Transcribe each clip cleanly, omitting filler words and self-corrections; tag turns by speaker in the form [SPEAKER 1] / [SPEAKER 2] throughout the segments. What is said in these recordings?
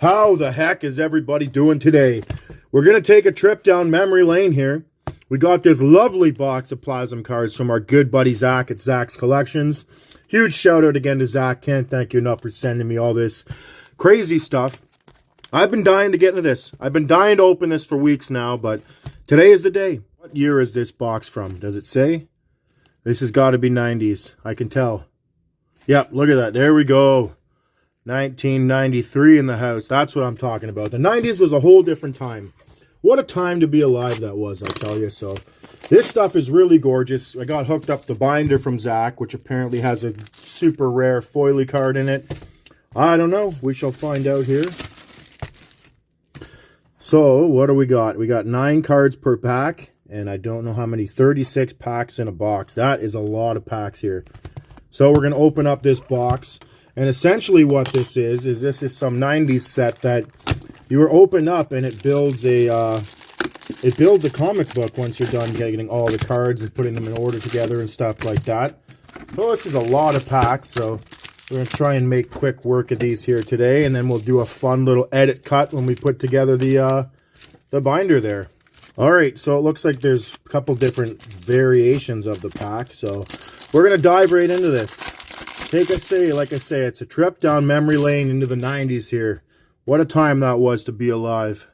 [SPEAKER 1] How the heck is everybody doing today? We're going to take a trip down memory lane here. We got this lovely box of Plasm cards from our good buddy Zach at Zach's Collections. Huge shout out again to Zach. Can't thank you enough for sending me all this crazy stuff. I've been dying to get into this. I've been dying to open this for weeks now, but today is the day. What year is this box from? Does it say? This has got to be 90s. I can tell. Yep, look at that. There we go. 1993 in the house. That's what I'm talking about. The 90s was a whole different time. What a time to be alive that was, I tell you. So this stuff is really gorgeous. I got hooked up the binder from Zach, which apparently has a super rare foily card in it. I don't know. We shall find out here. So what do we got? We got 9 cards per pack, and I don't know how many. 36 packs in a box. That is a lot of packs here. So we're going to open up this box. And essentially what this is this is some 90s set that you open up and it builds a comic book once you're done getting all the cards and putting them in order together and stuff like that. So this is a lot of packs, so we're going to try and make quick work of these here today, and then we'll do a fun little edit cut when we put together the binder there. All right, so it looks like there's a couple different variations of the pack, so we're going to dive right into this. Like I say, it's a trip down memory lane into the 90s here. What a time that was to be alive.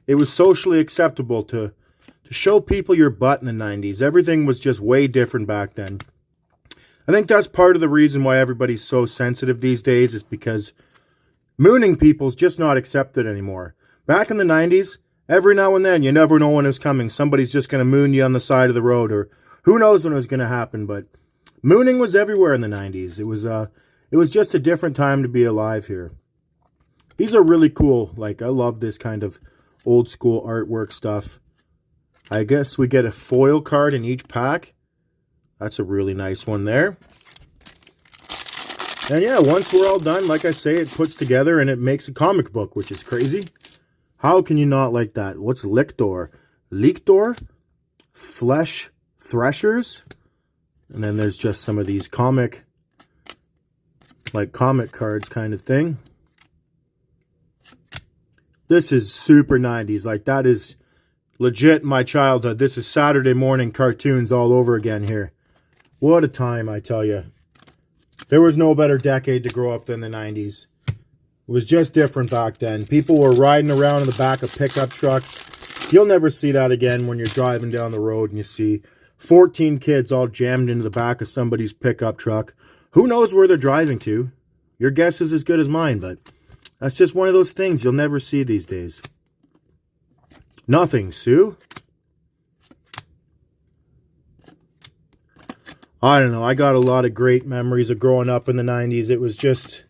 [SPEAKER 1] It was socially acceptable to show people your butt in the 90s. Everything was just way different back then. I think that's part of the reason why everybody's so sensitive these days, is because mooning people's just not accepted anymore. Back in the 90s, every now and then, you never know when it's coming. Somebody's just going to moon you on the side of the road, or who knows when it was going to happen, but mooning was everywhere in the 90s. It was just a different time to be alive here. These are really cool. Like, I love this kind of old school artwork stuff. I guess we get a foil card in each pack. That's a really nice one there. And yeah, once we're all done, like I say, it puts together and it makes a comic book, which is crazy. How can you not like that? What's Lictor? Lictor? Flesh Threshers? And then there's just some of these comic cards kind of thing. This is super 90s. Like, that is legit my childhood. This is Saturday morning cartoons all over again here. What a time, I tell you. There was no better decade to grow up than the 90s. It was just different back then. People were riding around in the back of pickup trucks. You'll never see that again when you're driving down the road and you see 14 kids all jammed into the back of somebody's pickup truck. Who knows where they're driving to? Your guess is as good as mine, but that's just one of those things you'll never see these days. Nothing, Sue. I don't know. I got a lot of great memories of growing up in the 90s. It was just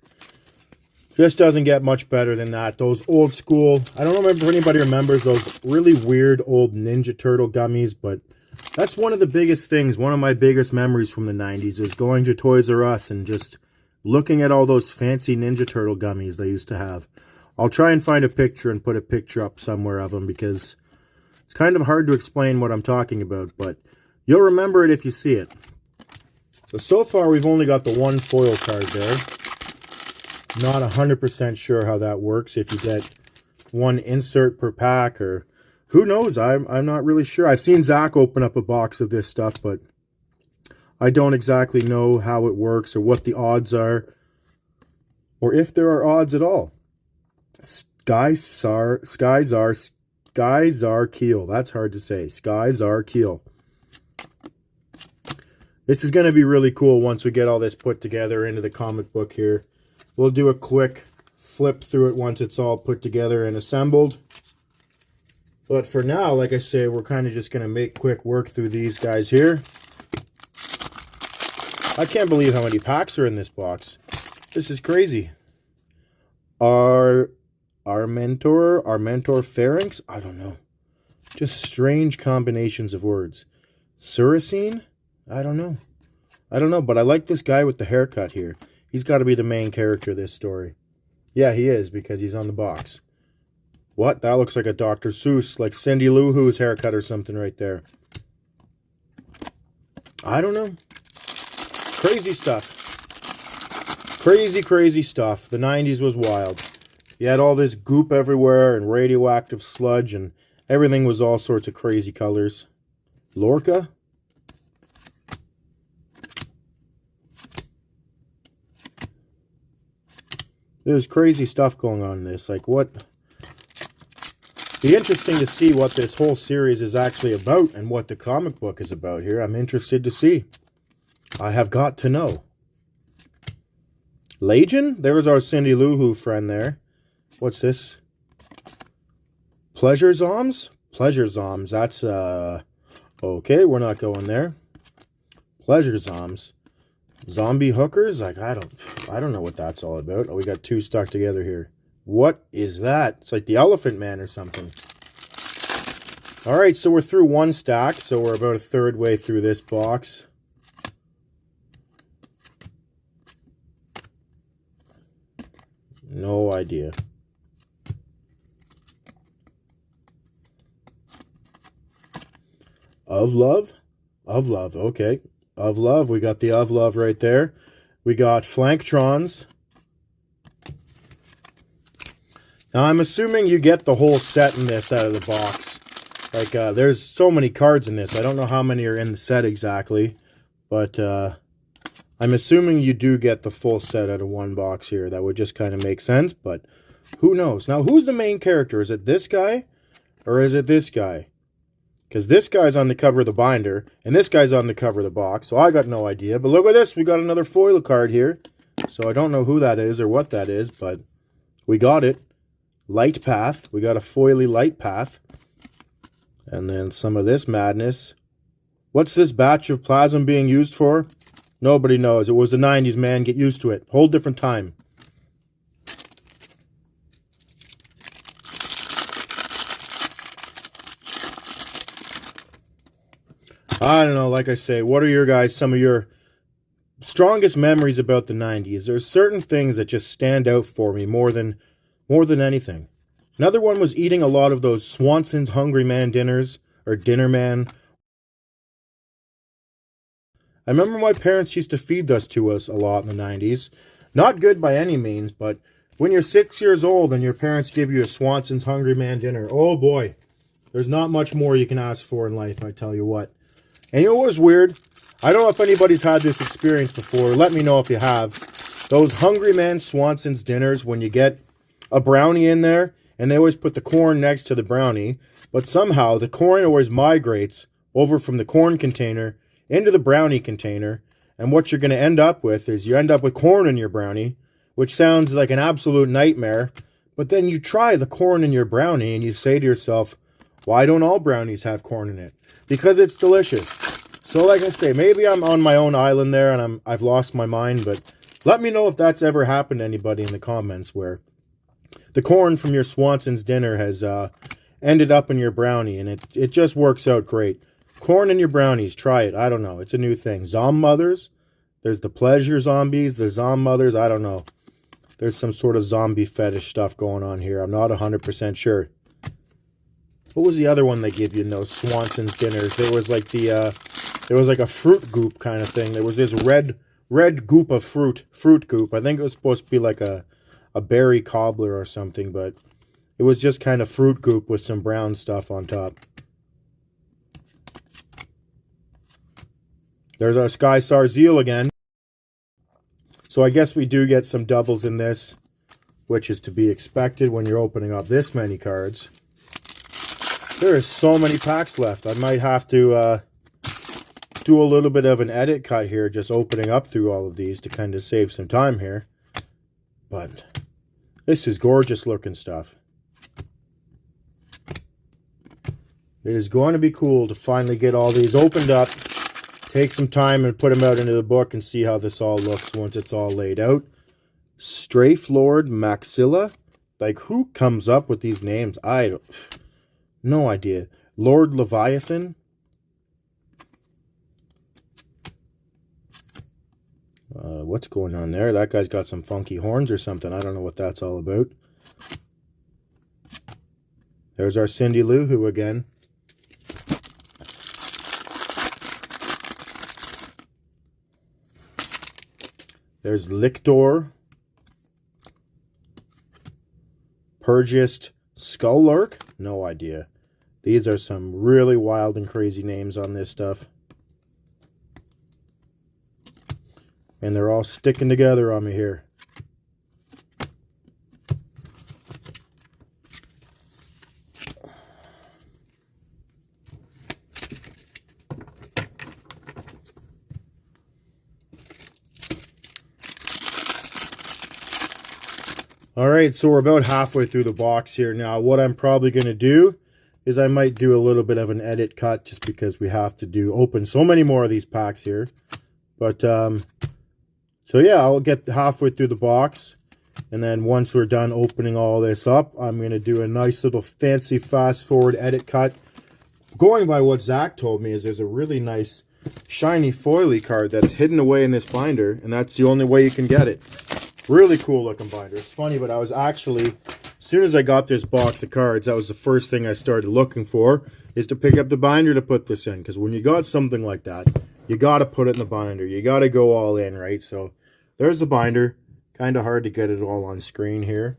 [SPEAKER 1] doesn't get much better than that. Those old school, I don't remember if anybody remembers those really weird old Ninja Turtle gummies, but that's one of the biggest things. One of my biggest memories from the 90s was going to Toys R Us and just looking at all those fancy Ninja Turtle gummies they used to have. I'll try and find a picture and put a picture up somewhere of them, because it's kind of hard to explain what I'm talking about, but you'll remember it if you see it. So far we've only got the one foil card there. Not 100% sure how that works, if you get one insert per pack, or who knows? I'm not really sure. I've seen Zach open up a box of this stuff, but I don't exactly know how it works or what the odds are, or if there are odds at all. Skyzar Keel. That's hard to say. Skyzar Keel. This is going to be really cool once we get all this put together into the comic book here. We'll do a quick flip through it once it's all put together and assembled. But for now, like I say, we're kind of just going to make quick work through these guys here. I can't believe how many packs are in this box. This is crazy. Our mentor pharynx? I don't know. Just strange combinations of words. Suracine? I don't know, but I like this guy with the haircut here. He's got to be the main character of this story. Yeah, he is, because he's on the box. What? That looks like a Dr. Seuss, like Cindy Lou Who's haircut or something right there. I don't know. Crazy stuff. Crazy, crazy stuff. The 90s was wild. You had all this goop everywhere and radioactive sludge, and everything was all sorts of crazy colors. Lorca? There's crazy stuff going on in this. Like, what? Be interesting to see what this whole series is actually about and what the comic book is about here. I'm interested to see. I have got to know. Legion? There's our Cindy Lou Who friend there. What's this? Pleasure Zombs? Pleasure Zombs. That's, okay, we're not going there. Pleasure Zombs. Zombie hookers? Like, I don't know what that's all about. Oh, we got two stuck together here. What is that? It's like the Elephant Man or something. All right, so we're through one stack, so we're about a third way through this box. No idea. Of Love? Of Love, okay. Of Love, we got the Of Love right there. We got Flanktrons. Now, I'm assuming you get the whole set in this out of the box. Like, there's so many cards in this. I don't know how many are in the set exactly. But, I'm assuming you do get the full set out of one box here. That would just kind of make sense, but who knows? Now, who's the main character? Is it this guy? Or is it this guy? Because this guy's on the cover of the binder, and this guy's on the cover of the box, so I got no idea. But look at this. We got another foil card here. So I don't know who that is or what that is, but we got it. Light Path. We got a foily Light Path. And then some of this madness. What's this batch of plasm being used for? Nobody knows. It was the 90s, man. Get used to it. Whole different time. I don't know. Like I say, what are your guys, some of your strongest memories about the 90s? There's certain things that just stand out for me more than anything. Another one was eating a lot of those Swanson's Hungry Man dinners, or Dinner Man. I remember my parents used to feed this to us a lot in the 90s. Not good by any means, but when you're 6 years old and your parents give you a Swanson's Hungry Man dinner, oh boy, there's not much more you can ask for in life, I tell you what. And you know what was weird? I don't know if anybody's had this experience before. Let me know if you have. Those Hungry Man Swanson's dinners, when you get a brownie in there, and they always put the corn next to the brownie, but somehow the corn always migrates over from the corn container into the brownie container, and what you're going to end up with is you end up with corn in your brownie, which sounds like an absolute nightmare, but then you try the corn in your brownie and you say to yourself, why don't all brownies have corn in it? Because it's delicious. So like I say, maybe I'm on my own island there and I've lost my mind, but let me know if that's ever happened to anybody in the comments where the corn from your Swanson's dinner has ended up in your brownie, and it just works out great. Corn in your brownies, try it. I don't know. It's a new thing. Zom Mothers. There's the Pleasure Zombies, the Zom Mothers. I don't know. There's some sort of zombie fetish stuff going on here. I'm not 100% sure. What was the other one they give you in those Swanson's dinners? There was like there was like a fruit goop kind of thing. There was this red goop of fruit goop. I think it was supposed to be like a berry cobbler or something, but it was just kind of fruit goop with some brown stuff on top. There's our Sky Sarzeal again. So I guess we do get some doubles in this, which is to be expected when you're opening up this many cards. There are so many packs left. I might have to do a little bit of an edit cut here, just opening up through all of these to kind of save some time here. But this is gorgeous looking stuff. It is going to be cool to finally get all these opened up, take some time and put them out into the book and see how this all looks once it's all laid out. Strafe Lord Maxilla? Like, who comes up with these names? I don't... No idea. Lord Leviathan? What's going on there? That guy's got some funky horns or something. I don't know what that's all about. There's our Cindy Lou Who again. There's Lictor. Purgist Skullark? No idea. These are some really wild and crazy names on this stuff. And they're all sticking together on me here. All right, so we're about halfway through the box here. Now, what I'm probably going to do is I might do a little bit of an edit cut just because we have to open so many more of these packs here. But, so yeah, I'll get halfway through the box. And then once we're done opening all this up, I'm going to do a nice little fancy fast forward edit cut. Going by what Zach told me is there's a really nice shiny foily card that's hidden away in this binder. And that's the only way you can get it. Really cool looking binder. It's funny, but I was actually, as soon as I got this box of cards, that was the first thing I started looking for, is to pick up the binder to put this in. Because when you got something like that, you got to put it in the binder. You got to go all in, right? So there's the binder. Kind of hard to get it all on screen here.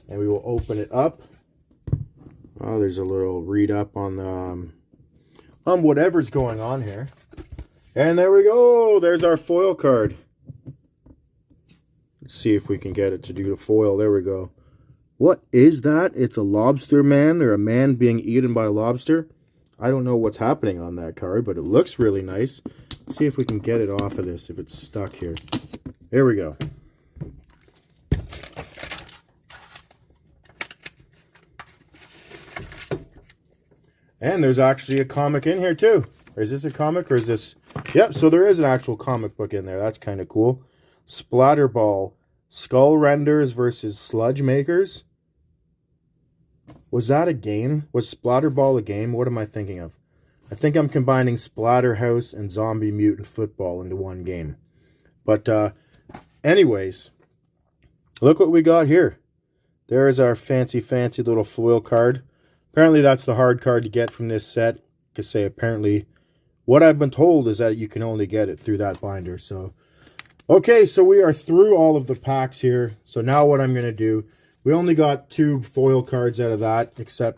[SPEAKER 1] And we will open it up. Oh, there's a little read up on the whatever's going on here. And there we go. There's our foil card. Let's see if we can get it to do the foil. There we go. What is that? It's a lobster man, or a man being eaten by a lobster. I don't know what's happening on that card, but it looks really nice. Let's see if we can get it off of this, if it's stuck here. There we go. And there's actually a comic in here too. Or is this a comic, or is this... Yep, so there is an actual comic book in there. That's kind of cool. Splatterball. Skull Renders versus Sludge Makers. Was that a game? Was Splatterball a game? What am I thinking of? I think I'm combining Splatterhouse and Zombie Mutant Football into one game. But anyways, look what we got here. There is our fancy little foil card. Apparently that's the hard card to get from this set. To say apparently, what I've been told is that you can only get it through that binder. So, okay, so we are through all of the packs here. So now what I'm going to do, we only got 2 foil cards out of that,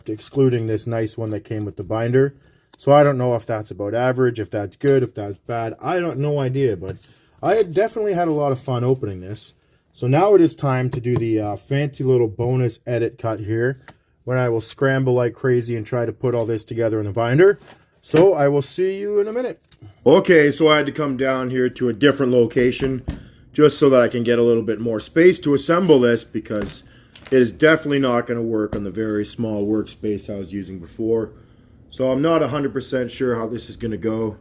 [SPEAKER 1] excluding this nice one that came with the binder. So I don't know if that's about average, if that's good, if that's bad. I don't no idea, but I definitely had a lot of fun opening this. So now it is time to do the fancy little bonus edit cut here, when I will scramble like crazy and try to put all this together in the binder. So I will see you in a minute. Okay, so I had to come down here to a different location just so that I can get a little bit more space to assemble this, because it is definitely not going to work on the very small workspace I was using before. So I'm not 100% sure how this is going to go.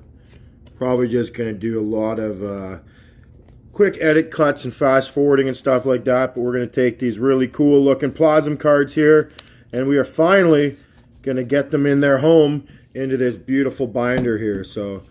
[SPEAKER 1] Probably just going to do a lot of quick edit cuts and fast forwarding and stuff like that. But we're going to take these really cool looking Plasm cards here, and we are finally going to get them in their home into this beautiful binder here. So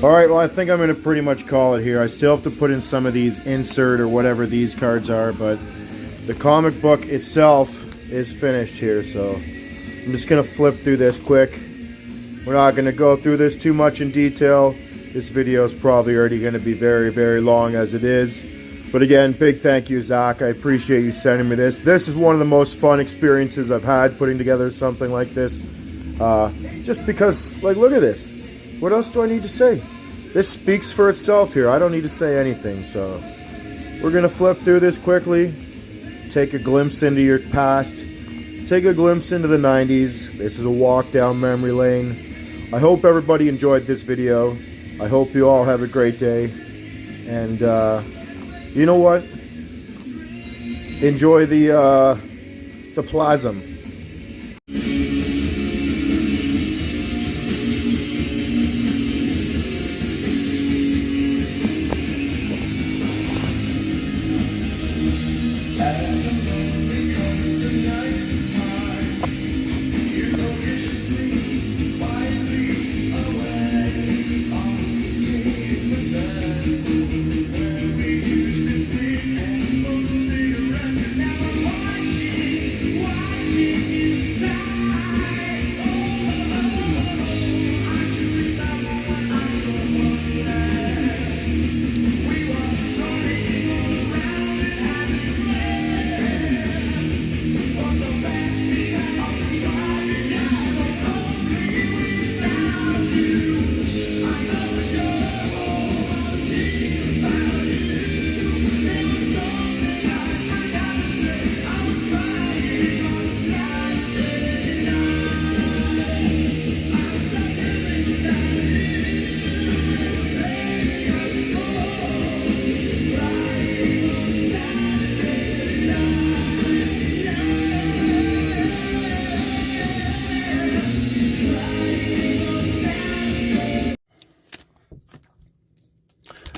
[SPEAKER 1] Alright, well I think I'm going to pretty much call it here. I still have to put in some of these insert or whatever these cards are, but the comic book itself is finished here, so I'm just going to flip through this quick. We're not going to go through this too much in detail. This video is probably already going to be very, very long as it is. But again, big thank you, Zach. I appreciate you sending me this. This is one of the most fun experiences I've had putting together something like this. Just because, like, look at this. What else do I need to say? This speaks for itself here. I don't need to say anything, so we're going to flip through this quickly. Take a glimpse into your past. Take a glimpse into the 90s. This is a walk down memory lane. I hope everybody enjoyed this video. I hope you all have a great day. And, you know what? Enjoy the plasm.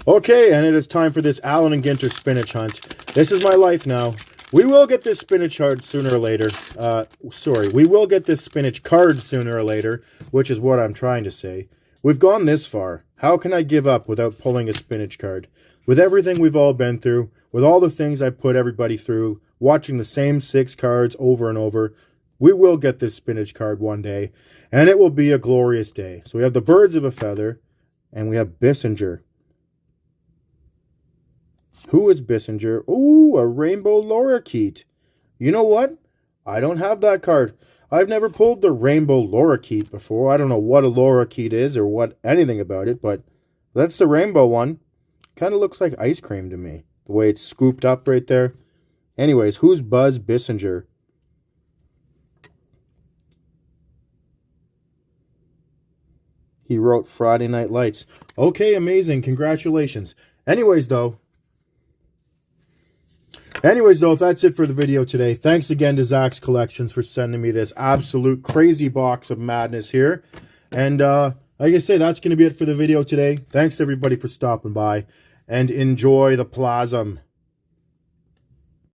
[SPEAKER 1] Okay, and it is time for this Allen and Ginter spinach hunt. This is my life now. We will get this spinach card sooner or later. We will get this spinach card sooner or later, which is what I'm trying to say. We've gone this far. How can I give up without pulling a spinach card? With everything we've all been through, with all the things I put everybody through, watching the same 6 cards over and over, we will get this spinach card one day, and it will be a glorious day. So we have the Birds of a Feather, and we have Bissinger. Who is Bissinger? Ooh, a rainbow lorikeet. You know what? I don't have that card. I've never pulled the rainbow lorikeet before. I don't know what a lorikeet is or what anything about it, but that's the rainbow one. Kind of looks like ice cream to me, the way it's scooped up right there. Anyways, who's Buzz Bissinger? He wrote Friday Night Lights. Okay, amazing. Congratulations. Anyways, though, that's it for the video today. Thanks again to Zach's Collections for sending me this absolute crazy box of madness here. And like I say, that's going to be it for the video today. Thanks everybody for stopping by, and enjoy the plasm.